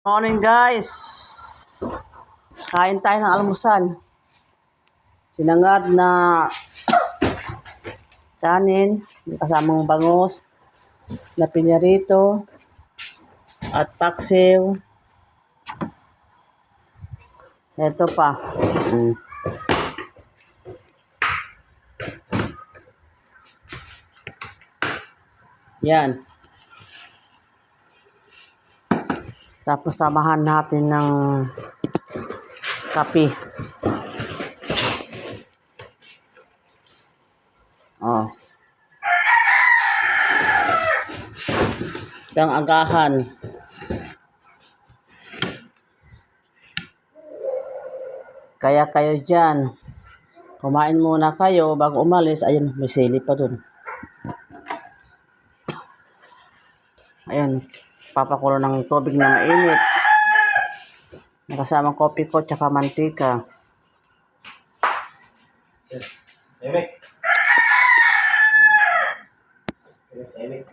Morning guys. Kain tayo ng almusal. Sinangag na kanin, kasamang bangus, na pinyarito, at paksiw. Ito pa. Yan. Tapos samahan natin ng kape. Oh. Itang agahan. Kaya kayo dyan, kumain muna kayo bago umalis. Ayun, may sili pa dun. Ayun, papakulo ng tubig na mainit. Kasamang kopi ko tsaka mantika. Emek. Emek.